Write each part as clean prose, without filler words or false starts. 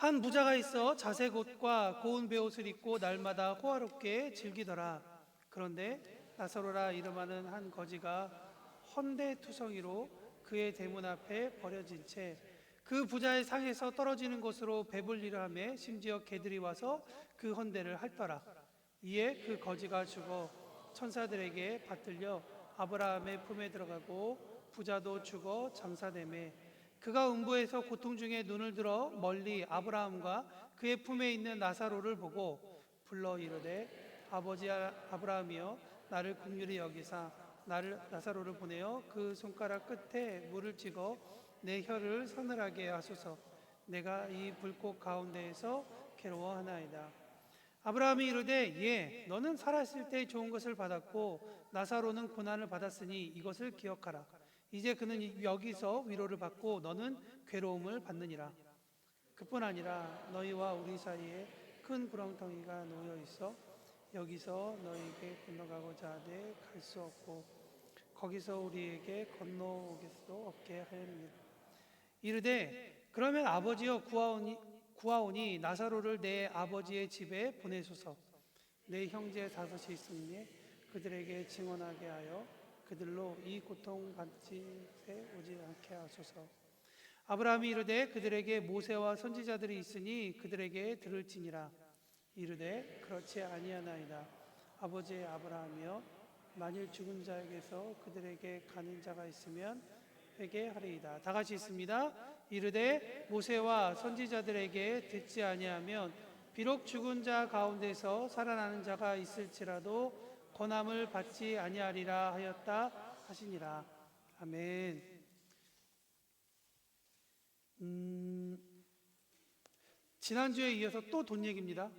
한 부자가 있어 자색 옷과 고운 베옷을 입고 날마다 호화롭게 즐기더라. 그런데 나사로라 이름하는 한 거지가 헌데투성이로 그의 대문 앞에 버려진 채 그 부자의 상에서 떨어지는 곳으로 배불리려 하며 심지어 개들이 와서 그 헌대를 핥더라. 이에 그 거지가 죽어 천사들에게 받들려 아브라함의 품에 들어가고 부자도 죽어 장사되매 그가 음부에서 고통 중에 눈을 들어 멀리 아브라함과 그의 품에 있는 나사로를 보고 불러 이르되 아버지 아브라함이여 나를 긍휼히 여기사 나를 나사로를 보내어 그 손가락 끝에 물을 찍어 내 혀를 서늘하게 하소서. 내가 이 불꽃 가운데에서 괴로워하나이다. 아브라함이 이르되 예 너는 살았을 때 좋은 것을 받았고 나사로는 고난을 받았으니 이것을 기억하라. 이제 그는 여기서 위로를 받고 너는 괴로움을 받느니라. 그뿐 아니라 너희와 우리 사이에 큰 구렁텅이가 놓여 있어 여기서 너희에게 건너가고자 하되 갈 수 없고 거기서 우리에게 건너오길 수도 없게 하였느니라. 이르되 그러면 아버지여 구하오니 나사로를 내 아버지의 집에 보내소서. 내 형제 다섯이 있으니 그들에게 증언하게 하여 그들로 이 고통 받지에 오지 않게 하소서. 아브라함이 이르되 그들에게 모세와 선지자들이 있으니 그들에게 들을지니라. 이르되 그렇지 아니하나이다. 아버지 아브라함이여 만일 죽은 자에게서 그들에게 가는 자가 있으면 회개하리이다. 다 같이 있습니다. 이르되 모세와 선지자들에게 듣지 아니하면 비록 죽은 자 가운데서 살아나는 자가 있을지라도 권함을 받지 아니하리라 하였다 하시니라. 아멘. 지난주에 이어서 또 돈 얘기입니다.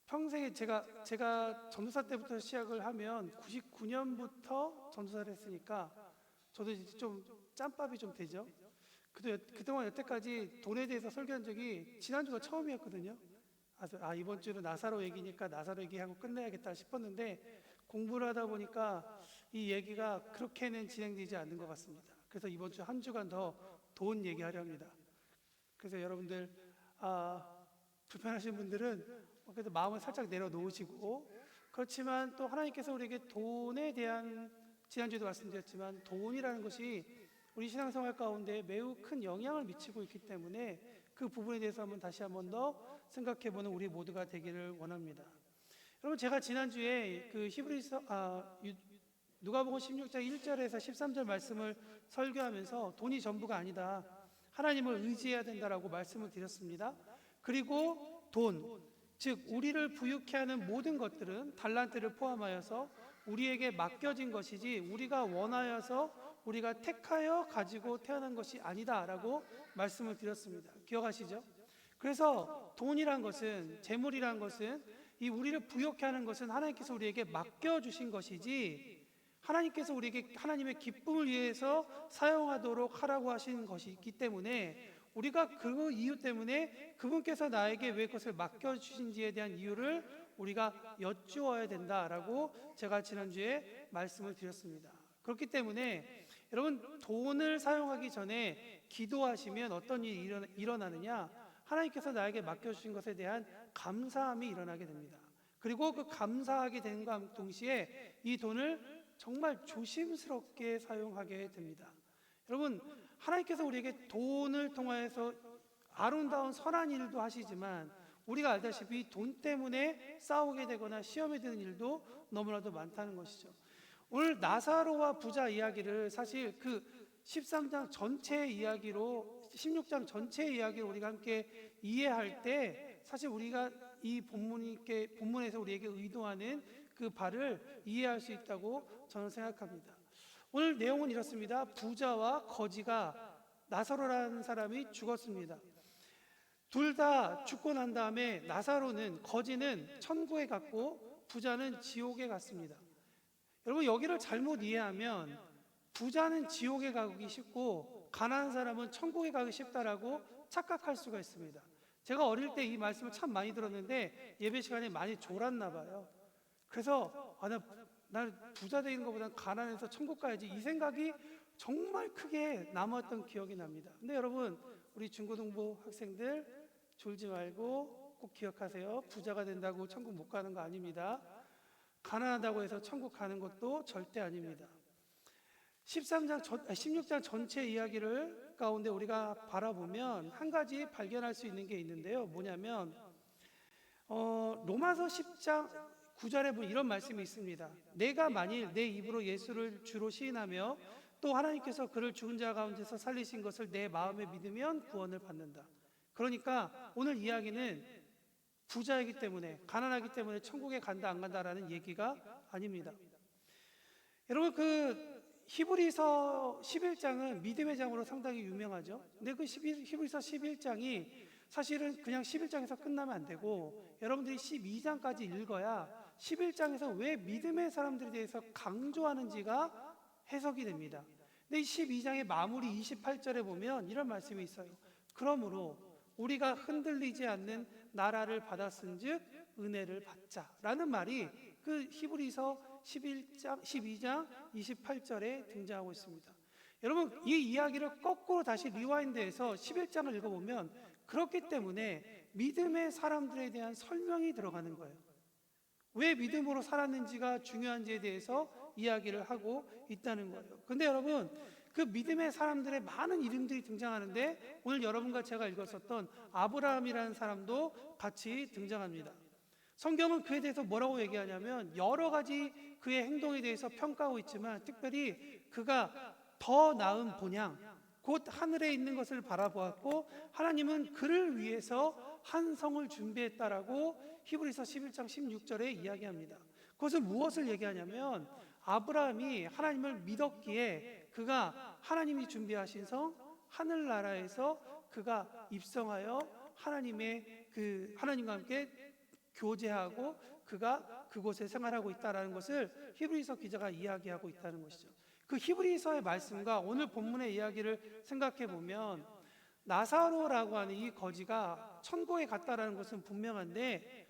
평생에 제가 전도사 때부터 시작을 하면 99년부터 전도사를 했으니까 저도 이제 좀 짬밥이 좀 되죠. 그동안 여태까지 돈에 대해서 설교한 적이 지난주가 처음이었거든요. 이번 주는 나사로 얘기니까 나사로 얘기하고 끝내야겠다 싶었는데 공부를 하다 보니까 이 얘기가 그렇게는 진행되지 않는 것 같습니다. 그래서 이번 주 한 주간 더 돈 얘기하려 합니다. 그래서 여러분들 불편하신 분들은 그래도 마음을 살짝 내려놓으시고, 그렇지만 또 하나님께서 우리에게 돈에 대한, 지난주에도 말씀드렸지만 돈이라는 것이 우리 신앙생활 가운데 매우 큰 영향을 미치고 있기 때문에 그 부분에 대해서 다시 한번 더 생각해보는 우리 모두가 되기를 원합니다. 여러분, 제가 지난주에 그 누가복음 16장 1절에서 13절 말씀을 설교하면서 돈이 전부가 아니다, 하나님을 의지해야 된다라고 말씀을 드렸습니다. 그리고 돈, 즉 우리를 부유케 하는 모든 것들은 달란트를 포함하여서 우리에게 맡겨진 것이지 우리가 원하여서 우리가 택하여 가지고 태어난 것이 아니다라고 말씀을 드렸습니다. 기억하시죠? 그래서 돈이란 것은, 재물이란 것은, 이 우리를 부유케 하는 것은 하나님께서 우리에게 맡겨주신 것이지 하나님께서 우리에게 하나님의 기쁨을 위해서 사용하도록 하라고 하신 것이 있기 때문에 우리가 그 이유 때문에 그분께서 나에게 왜 그것을 맡겨주신지에 대한 이유를 우리가 여쭈어야 된다라고 제가 지난주에 말씀을 드렸습니다. 그렇기 때문에 여러분, 돈을 사용하기 전에 기도하시면 어떤 일이 일어나느냐, 하나님께서 나에게 맡겨주신 것에 대한 감사함이 일어나게 됩니다. 그리고 그 감사하게 된과 동시에 이 돈을 정말 조심스럽게 사용하게 됩니다. 여러분, 하나님께서 우리에게 돈을 통하여서 아름다운 선한 일도 하시지만 우리가 알다시피 돈 때문에 싸우게 되거나 시험에 드는 일도 너무나도 많다는 것이죠. 오늘 나사로와 부자 이야기를 사실 그 13장 전체의 이야기로, 16장 전체의 이야기를 우리가 함께 이해할 때 사실 우리가 이 본문에서 우리에게 의도하는 그 바를 이해할 수 있다고 저는 생각합니다. 오늘 내용은 이렇습니다. 부자와 거지가, 나사로라는 사람이 죽었습니다. 둘 다 죽고 난 다음에 거지는 천국에 갔고 부자는 지옥에 갔습니다. 여러분, 여기를 잘못 이해하면 부자는 지옥에 가기 쉽고 가난한 사람은 천국에 가기 쉽다라고 착각할 수가 있습니다. 제가 어릴 때 이 말씀을 참 많이 들었는데 예배 시간에 많이 졸았나 봐요. 그래서 나 부자 되는 것보다는 가난해서 천국 가야지, 이 생각이 정말 크게 남았던 기억이 납니다. 근데 여러분, 우리 중고등부 학생들 졸지 말고 꼭 기억하세요. 부자가 된다고 천국 못 가는 거 아닙니다. 가난하다고 해서 천국 가는 것도 절대 아닙니다. 16장 전체 이야기를 가운데 우리가 바라보면 한 가지 발견할 수 있는 게 있는데요. 뭐냐면 로마서 10장 9절에 보면 이런 말씀이 있습니다. 내가 만일 내 입으로 예수를 주로 시인하며 또 하나님께서 그를 죽은 자 가운데서 살리신 것을 내 마음에 믿으면 구원을 받는다. 그러니까 오늘 이야기는 부자이기 때문에, 가난하기 때문에 천국에 간다 안 간다라는 얘기가 아닙니다. 여러분, 그 히브리서 11장은 믿음의 장으로 상당히 유명하죠. 근데 그 히브리서 11장이 사실은 그냥 11장에서 끝나면 안 되고 여러분들이 12장까지 읽어야 11장에서 왜 믿음의 사람들에 대해서 강조하는지가 해석이 됩니다. 근데 이 12장의 마무리 28절에 보면 이런 말씀이 있어요. 그러므로 우리가 흔들리지 않는 나라를 받았은즉 은혜를 받자라는 말이 그 히브리서 12장 28절에 등장하고 있습니다. 여러분, 이 이야기를 거꾸로 다시 리와인드해서 11장을 읽어보면 그렇기 때문에 믿음의 사람들에 대한 설명이 들어가는 거예요. 왜 믿음으로 살았는지가 중요한지에 대해서 이야기를 하고 있다는 거예요. 근데 여러분, 그 믿음의 사람들의 많은 이름들이 등장하는데 오늘 여러분과 제가 읽었었던 아브라함이라는 사람도 같이 등장합니다. 성경은 그에 대해서 뭐라고 얘기하냐면 여러 가지 그의 행동에 대해서 평가하고 있지만 특별히 그가 더 나은 본향, 곧 하늘에 있는 것을 바라보았고 하나님은 그를 위해서 한 성을 준비했다라고 히브리서 11장 16절에 이야기합니다. 그것은 무엇을 얘기하냐면 아브라함이 하나님을 믿었기에 그가 하나님이 준비하신 성 하늘나라에서 그가 입성하여 하나님과 함께 교제하고 그가 그곳에 생활하고 있다는 것을 히브리서 기자가 이야기하고 있다는 것이죠. 그 히브리서의 말씀과 오늘 본문의 이야기를 생각해 보면 나사로라고 하는 이 거지가 천국에 갔다라는 것은 분명한데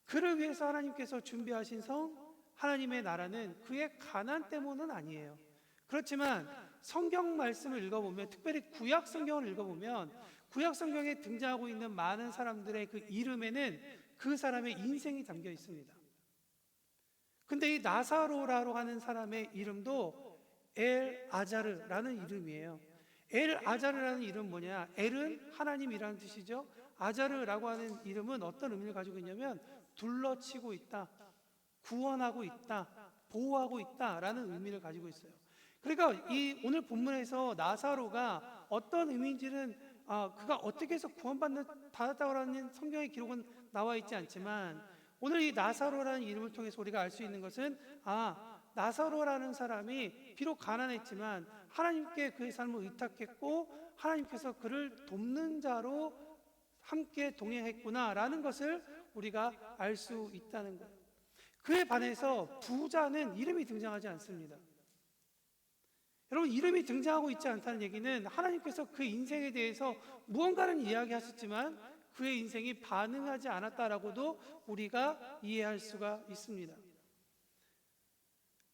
그를 위해서 하나님께서 준비하신 성 하나님의 나라는 그의 가난 때문은 아니에요. 그렇지만 성경 말씀을 읽어보면 특별히 구약 성경을 읽어보면 구약 성경에 등장하고 있는 많은 사람들의 그 이름에는 그 사람의 인생이 담겨 있습니다. 근데 이 나사로라고 하는 사람의 이름도 엘 아자르라는 이름이에요. 엘 아자르라는 이름은 뭐냐? 엘은 하나님이라는 뜻이죠. 아자르라고 하는 이름은 어떤 의미를 가지고 있냐면 둘러치고 있다, 구원하고 있다, 보호하고 있다라는 의미를 가지고 있어요. 그러니까 이 오늘 본문에서 나사로가 어떤 의미인지는 그가 어떻게 해서 구원받았다고 성경의 기록은 나와 있지 않지만 오늘 이 나사로라는 이름을 통해서 우리가 알 수 있는 것은 나사로라는 사람이 비록 가난했지만 하나님께 그의 삶을 의탁했고 하나님께서 그를 돕는 자로 함께 동행했구나라는 것을 우리가 알 수 있다는 거예요. 그에 반해서 부자는 이름이 등장하지 않습니다. 여러분, 이름이 등장하고 있지 않다는 얘기는 하나님께서 그 인생에 대해서 무언가는 이야기하셨지만 그의 인생이 반응하지 않았다라고도 우리가 이해할 수가 있습니다.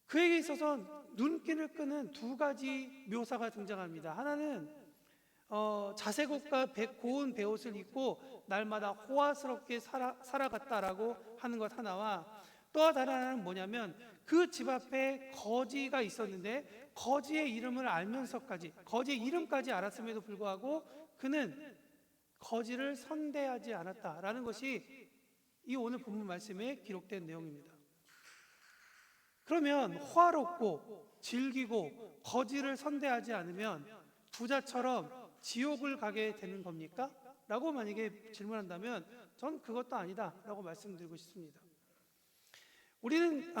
그에게 있어서 눈길을 끄는 두 가지 묘사가 등장합니다. 하나는 자색옷과 고운 베옷을 입고 날마다 호화스럽게 살아갔다라고 하는 것 하나와 또 다른 하나는 뭐냐면 그 집 앞에 거지가 있었는데 거지의 이름을 알면서까지 거지의 이름까지 알았음에도 불구하고 그는 거지를 선대하지 않았다라는 것이 이 오늘 본문 말씀에 기록된 내용입니다. 그러면 호화롭고 즐기고 거지를 선대하지 않으면 부자처럼 지옥을 가게 되는 겁니까? 라고 만약에 질문한다면 전 그것도 아니다 라고 말씀드리고 싶습니다. 우리는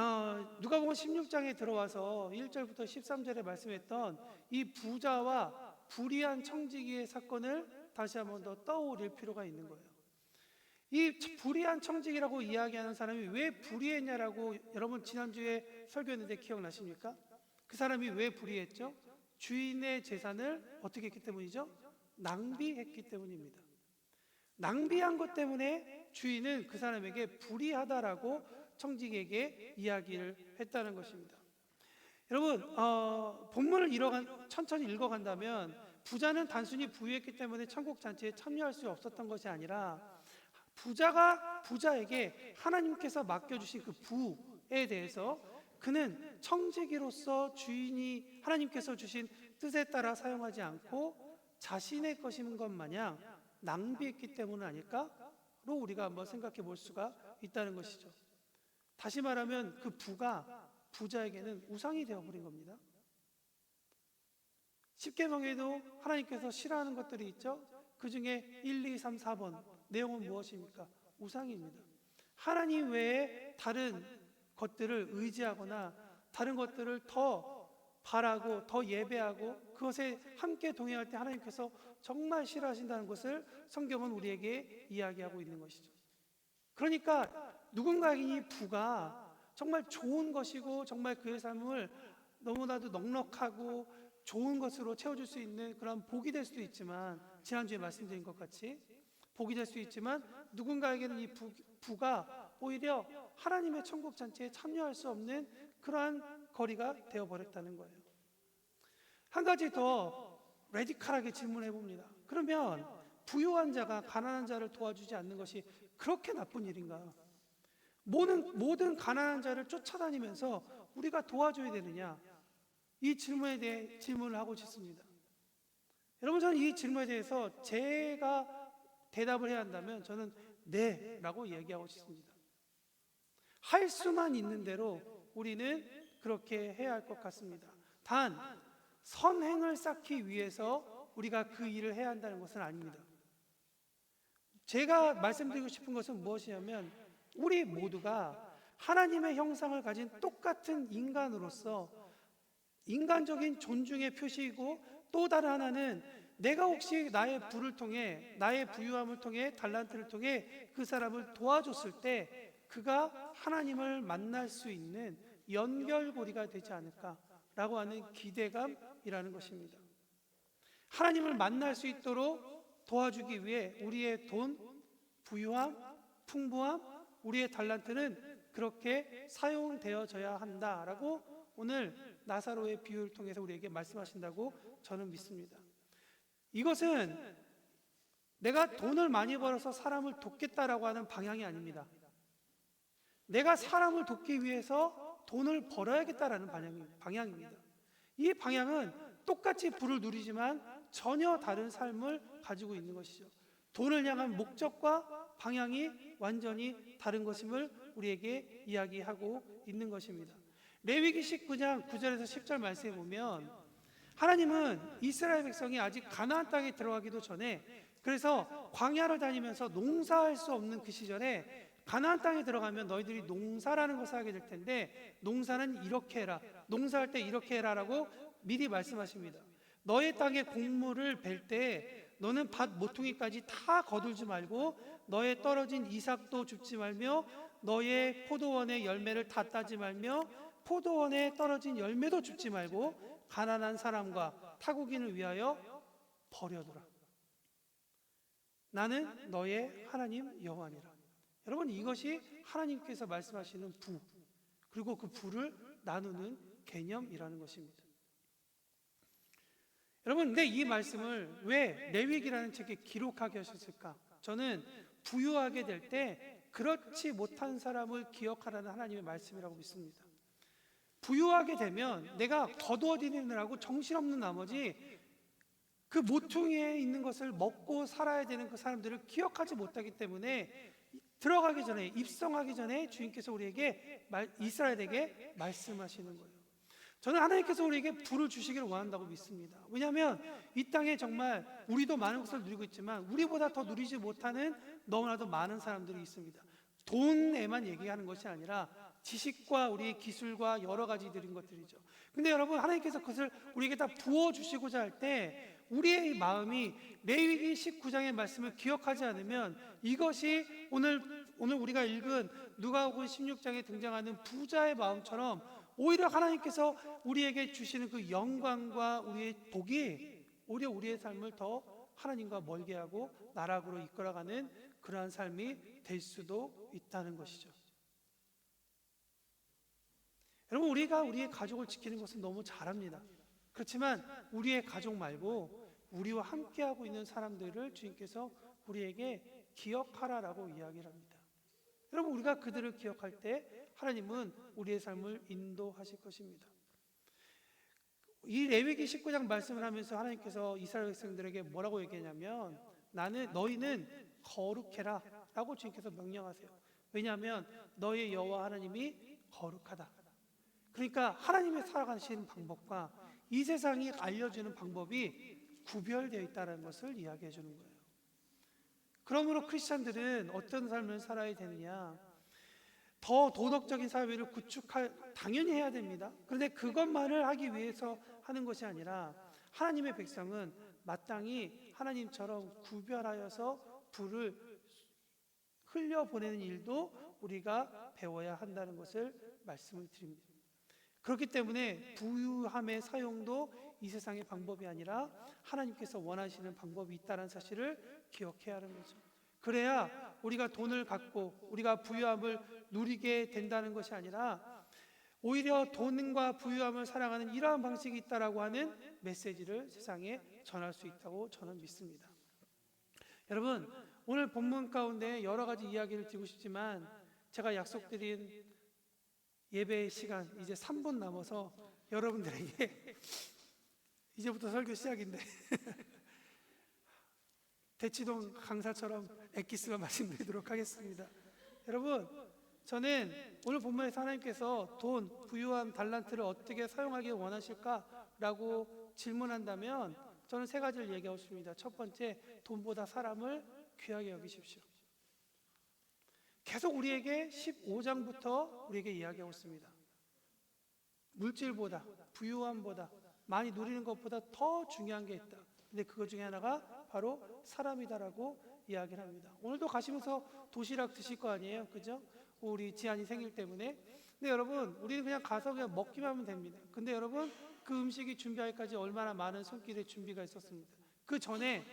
누가복음 16장에 들어와서 1절부터 13절에 말씀했던 이 부자와 불의한 청지기의 사건을 다시 한번 더 떠올릴 필요가 있는 거예요. 이 불의한 청지기라고 이야기하는 사람이 왜 불의했냐라고 여러분 지난주에 설교했는데 기억나십니까? 그 사람이 왜 불의했죠? 주인의 재산을 어떻게 했기 때문이죠? 낭비했기 때문입니다. 낭비한 것 때문에 주인은 그 사람에게 불의하다라고 청지기에게 이야기를 했다는 것입니다. 여러분, 본문을 천천히 읽어간다면 부자는 단순히 부유했기 때문에 천국 잔치에 참여할 수 없었던 것이 아니라 부자가 부자에게 하나님께서 맡겨주신 그 부에 대해서 그는 청지기로서 주인이 하나님께서 주신 뜻에 따라 사용하지 않고 자신의 것인 것 마냥 낭비했기 때문 아닐까로 우리가 한번 생각해 볼 수가 있다는 것이죠. 다시 말하면 그 부가 부자에게는 우상이 되어버린 겁니다. 십계명에도 하나님께서 싫어하는 것들이 있죠. 그 중에 1, 2, 3, 4번 내용은 무엇입니까? 우상입니다. 하나님 외에 다른 것들을 의지하거나 다른 것들을 더 바라고 더 예배하고 그것에 함께 동행할 때 하나님께서 정말 싫어하신다는 것을 성경은 우리에게 이야기하고 있는 것이죠. 그러니까 누군가에게 이 부가 정말 좋은 것이고 정말 그의 삶을 너무나도 넉넉하고 좋은 것으로 채워줄 수 있는 그런 복이 될 수도 있지만, 지난주에 말씀드린 것 같이 복이 될 수 있지만 누군가에게는 이 부가 오히려 하나님의 천국 잔치에 참여할 수 없는 그러한 거리가 되어버렸다는 거예요. 한 가지 더 레디컬하게 질문해 봅니다. 그러면 부유한 자가 가난한 자를 도와주지 않는 것이 그렇게 나쁜 일인가? 모든 가난한 자를 쫓아다니면서 우리가 도와줘야 되느냐? 이 질문에 대해 질문을 하고 싶습니다. 여러분, 저는 이 질문에 대해서 제가 대답을 해야 한다면 저는 네 라고 얘기하고 싶습니다. 할 수만 있는 대로 우리는 그렇게 해야 할 것 같습니다. 단 선행을 쌓기 위해서 우리가 그 일을 해야 한다는 것은 아닙니다. 제가 말씀드리고 싶은 것은 무엇이냐면 우리 모두가 하나님의 형상을 가진 똑같은 인간으로서 인간적인 존중의 표시이고, 또 다른 하나는 내가 혹시 나의 부를 통해 나의 부유함을 통해 달란트를 통해 그 사람을 도와줬을 때 그가 하나님을 만날 수 있는 연결고리가 되지 않을까라고 하는 기대감이라는 것입니다. 하나님을 만날 수 있도록 도와주기 위해 우리의 돈, 부유함, 풍부함, 우리의 달란트는 그렇게 사용되어져야 한다라고 오늘 나사로의 비유를 통해서 우리에게 말씀하신다고 저는 믿습니다. 이것은 내가 돈을 많이 벌어서 사람을 돕겠다라고 하는 방향이 아닙니다. 내가 사람을 돕기 위해서 돈을 벌어야겠다라는 방향입니다. 이 방향은 똑같이 부를 누리지만 전혀 다른 삶을 가지고 있는 것이죠. 돈을 향한 목적과 방향이 완전히 다른 것임을 우리에게 이야기하고 있는 것입니다. 레위기 19장 9절에서 10절 말씀에 보면 하나님은 이스라엘 백성이 아직 가나안 땅에 들어가기도 전에, 그래서 광야를 다니면서 농사할 수 없는 그 시절에 가나안 땅에 들어가면 너희들이 농사라는 것을 하게 될 텐데 농사는 이렇게 해라, 농사할 때 이렇게 해라라고 미리 말씀하십니다. 너의 땅에 곡물을 벨 때 너는 밭 모퉁이까지 다 거둘지 말고 너의 떨어진 이삭도 줍지 말며 너의 포도원의 열매를 다 따지 말며 포도원에 떨어진 열매도 줍지 말고 가난한 사람과 타국인을 위하여 버려두라. 나는 너의 하나님 여호와니라. 여러분, 이것이 하나님께서 말씀하시는 부, 그리고 그 부를 나누는 개념이라는 것입니다. 여러분, 근데 이 말씀을 왜 레위기라는 책에 기록하게 하셨을까? 저는 부유하게 될 때 그렇지 못한 사람을 기억하라는 하나님의 말씀이라고 믿습니다. 부유하게 되면 내가 거두어들이느라고 정신없는 나머지 그 모퉁이에 있는 것을 먹고 살아야 되는 그 사람들을 기억하지 못하기 때문에 들어가기 전에, 입성하기 전에 주님께서 우리에게 이스라엘에게 말씀하시는 거예요. 저는 하나님께서 우리에게 부를 주시기를 원한다고 믿습니다. 왜냐하면 이 땅에 정말 우리도 많은 것을 누리고 있지만 우리보다 더 누리지 못하는 너무나도 많은 사람들이 있습니다. 돈에만 얘기하는 것이 아니라 지식과 우리의 기술과 여러 가지들인 것들이죠. 근데 여러분, 하나님께서 그것을 우리에게 다 부어주시고자 할 때 우리의 마음이 레위기 19장의 말씀을 기억하지 않으면 이것이 오늘 우리가 읽은 누가복음 16장에 등장하는 부자의 마음처럼 오히려 하나님께서 우리에게 주시는 그 영광과 우리의 복이 오히려 우리의 삶을 더 하나님과 멀게 하고 나락으로 이끌어가는 그러한 삶이 될 수도 있다는 것이죠. 여러분, 우리가 우리의 가족을 지키는 것은 너무 잘합니다. 그렇지만 우리의 가족 말고 우리와 함께하고 있는 사람들을 주님께서 우리에게 기억하라라고 이야기를 합니다. 여러분, 우리가 그들을 기억할 때 하나님은 우리의 삶을 인도하실 것입니다. 이 레위기 19장 말씀을 하면서 하나님께서 이스라엘 백성들에게 뭐라고 얘기하냐면, 너희는 거룩해라 라고 주님께서 명령하세요. 왜냐하면 너희 여호와 하나님이 거룩하다. 그러니까 하나님의 살아가시는 방법과 이 세상이 알려주는 방법이 구별되어 있다는 것을 이야기해 주는 거예요. 그러므로 크리스찬들은 어떤 삶을 살아야 되느냐, 더 도덕적인 사회를 당연히 해야 됩니다. 그런데 그것만을 하기 위해서 하는 것이 아니라 하나님의 백성은 마땅히 하나님처럼 구별하여서 불을 흘려보내는 일도 우리가 배워야 한다는 것을 말씀을 드립니다. 그렇기 때문에 부유함의 사용도 이 세상의 방법이 아니라 하나님께서 원하시는 방법이 있다는 사실을 기억해야 하는 거죠. 그래야 우리가 돈을 갖고 우리가 부유함을 누리게 된다는 것이 아니라 오히려 돈과 부유함을 사랑하는 이러한 방식이 있다라고 하는 메시지를 세상에 전할 수 있다고 저는 믿습니다. 여러분, 오늘 본문 가운데 여러 가지 이야기를 드리고 싶지만 제가 약속드린 예배의 시간 이제 3분 남아서 여러분들에게 이제부터 설교 시작인데 대치동 강사처럼 엑기스만 말씀드리도록 하겠습니다. 여러분, 저는 오늘 본문에서 하나님께서 돈, 부유함, 달란트를 어떻게 사용하길 원하실까라고 질문한다면 저는 세 가지를 얘기하고 싶습니다. 첫 번째, 돈보다 사람을 귀하게 여기십시오. 계속 우리에게 15장부터 우리에게 이야기하고 있습니다. 물질보다, 부유함보다, 많이 누리는 것보다 더 중요한 게 있다. 근데 그것 중에 하나가 바로 사람이다라고 이야기를 합니다. 오늘도 가시면서 도시락 드실 거 아니에요, 그죠? 우리 지안이 생일 때문에. 근데 여러분, 우리는 그냥 가서 그냥 먹기만 하면 됩니다. 근데 여러분, 그 음식이 준비하기까지 얼마나 많은 손길의 준비가 있었습니다. 그 전에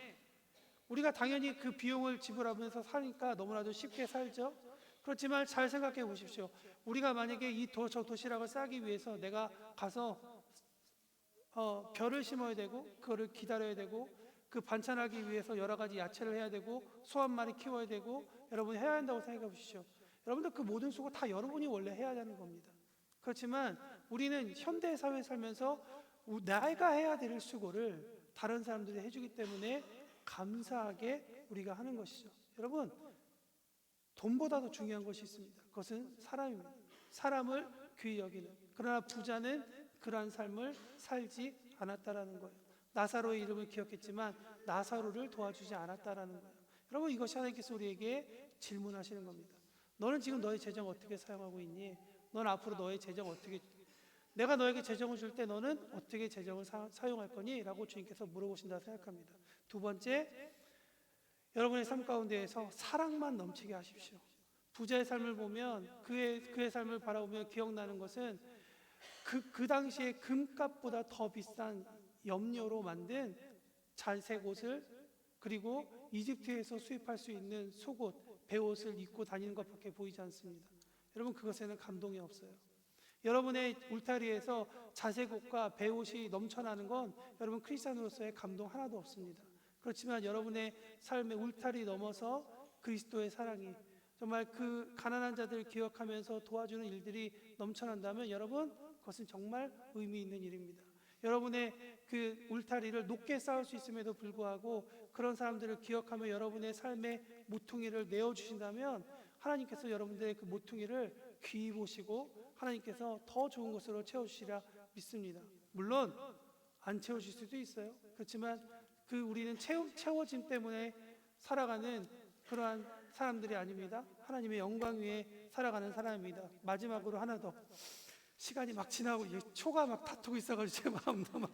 우리가 당연히 그 비용을 지불하면서 사니까 너무나도 쉽게 살죠. 그렇지만 잘 생각해 보십시오. 우리가 만약에 저 도시락을 싸기 위해서 내가 가서 벼를 심어야 되고 그거를 기다려야 되고 그 반찬하기 위해서 여러 가지 야채를 해야 되고 소 한 마리 키워야 되고 여러분이 해야 한다고 생각해 보십시오. 여러분들 그 모든 수고 다 여러분이 원래 해야 하는 겁니다. 그렇지만 우리는 현대 사회에 살면서 내가 해야 될 수고를 다른 사람들이 해주기 때문에 감사하게 우리가 하는 것이죠. 여러분, 돈보다도 중요한 것이 있습니다. 그것은 사람입니다. 사람을 귀히 여기는. 그러나 부자는 그러한 삶을 살지 않았다라는 거예요. 나사로의 이름을 기억했지만 나사로를 도와주지 않았다라는 거예요. 여러분, 이것이 하나님께서 우리에게 질문하시는 겁니다. 너는 지금 너의 재정 어떻게 사용하고 있니? 넌 앞으로 너의 재정 어떻게, 내가 너에게 재정을 줄 때 너는 어떻게 재정을 사용할 거니? 라고 주님께서 물어보신다 생각합니다. 두 번째, 여러분의 삶 가운데에서 사랑만 넘치게 하십시오. 부자의 삶을 보면 그의 삶을 바라보면 기억나는 것은 그 당시에 금값보다 더 비싼 염료로 만든 잘색 옷을, 그리고 이집트에서 수입할 수 있는 속옷, 베옷을 입고 다니는 것밖에 보이지 않습니다. 여러분, 그것에는 감동이 없어요. 여러분의 울타리에서 자색옷과 베옷이 넘쳐나는 건 여러분 크리스찬으로서의 감동 하나도 없습니다. 그렇지만 여러분의 삶의 울타리 넘어서 그리스도의 사랑이, 정말 그 가난한 자들을 기억하면서 도와주는 일들이 넘쳐난다면 여러분, 그것은 정말 의미 있는 일입니다. 여러분의 그 울타리를 높게 쌓을 수 있음에도 불구하고 그런 사람들을 기억하며 여러분의 삶의 모퉁이를 내어주신다면 하나님께서 여러분들의 그 모퉁이를 귀히 보시고 하나님께서 더 좋은 것으로 채워주시라 믿습니다. 물론 안 채워질 수도 있어요. 그렇지만 우리는 채워짐 때문에 살아가는 그러한 사람들이 아닙니다. 하나님의 영광 위에 살아가는 사람입니다. 마지막으로 하나 더, 시간이 막 지나고 초가 막 다투고 있어가지고 제 마음도 막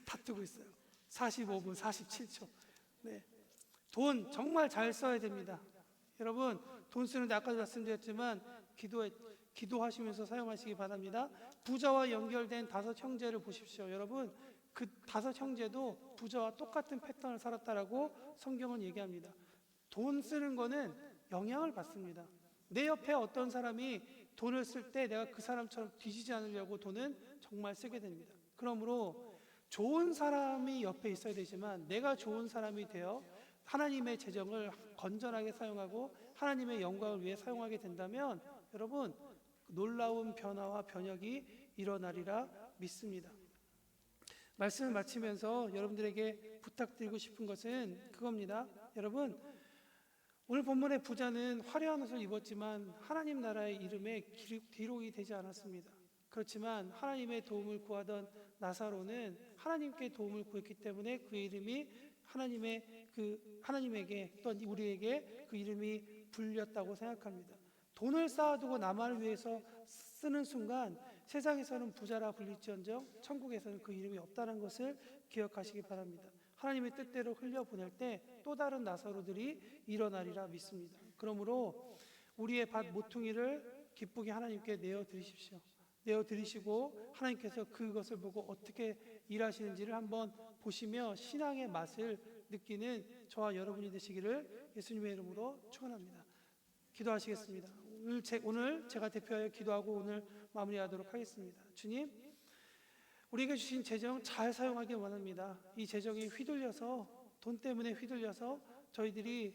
다투고 있어요. 45분 47초. 네, 돈 정말 잘 써야 됩니다. 여러분, 돈 쓰는데 아까도 말씀드렸지만 기도하시면서 사용하시기 바랍니다. 부자와 연결된 5 형제를 보십시오. 여러분, 그 5 형제도 부자와 똑같은 패턴을 살았다라고 성경은 얘기합니다. 돈 쓰는 거는 영향을 받습니다. 내 옆에 어떤 사람이 돈을 쓸 때 내가 그 사람처럼 뒤지지 않으려고 돈은 정말 쓰게 됩니다. 그러므로 좋은 사람이 옆에 있어야 되지만 내가 좋은 사람이 되어 하나님의 재정을 건전하게 사용하고 하나님의 영광을 위해 사용하게 된다면 여러분 놀라운 변화와 변혁이 일어나리라 믿습니다. 말씀을 마치면서 여러분들에게 부탁드리고 싶은 것은 그겁니다. 여러분, 오늘 본문의 부자는 화려한 옷을 입었지만 하나님 나라의 이름에 기록이 되지 않았습니다. 그렇지만 하나님의 도움을 구하던 나사로는 하나님께 도움을 구했기 때문에 그의 이름이 하나님에게 또한 우리에게 그 이름이 불렸다고 생각합니다. 돈을 쌓아두고 나만을 위해서 쓰는 순간 세상에서는 부자라 불릴지언정 천국에서는 그 이름이 없다는 것을 기억하시기 바랍니다. 하나님의 뜻대로 흘려보낼 때 또 다른 나사로들이 일어나리라 믿습니다. 그러므로 우리의 밭 모퉁이를 기쁘게 하나님께 내어드리십시오. 내어드리시고 하나님께서 그것을 보고 어떻게 일하시는지를 한번 보시며 신앙의 맛을 느끼는 저와 여러분이 되시기를 예수님의 이름으로 축원합니다. 기도하시겠습니다. 오늘 제가 대표하여 기도하고 오늘 마무리하도록 하겠습니다. 주님, 우리에게 주신 재정 잘 사용하길 원합니다. 이 재정이 돈 때문에 휘둘려서 저희들이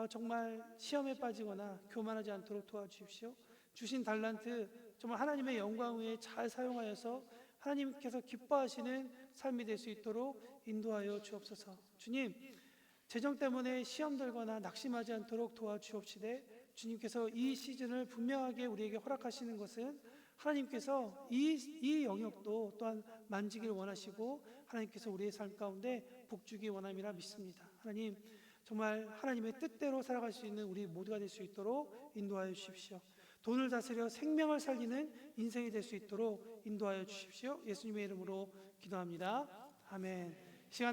정말 시험에 빠지거나 교만하지 않도록 도와주십시오. 주신 달란트 정말 하나님의 영광 위에 잘 사용하여서 하나님께서 기뻐하시는 삶이 될 수 있도록 인도하여 주옵소서. 주님, 재정 때문에 시험 들거나 낙심하지 않도록 도와주옵시되 주님께서 이 시즌을 분명하게 우리에게 허락하시는 것은 하나님께서 이 영역도 또한 만지길 원하시고 하나님께서 우리의 삶 가운데 복주기 원함이라 믿습니다. 하나님, 정말 하나님의 뜻대로 살아갈 수 있는 우리 모두가 될 수 있도록 인도하여 주십시오. 돈을 다스려 생명을 살리는 인생이 될 수 있도록 인도하여 주십시오. 예수님의 이름으로 기도합니다. 아멘. 시간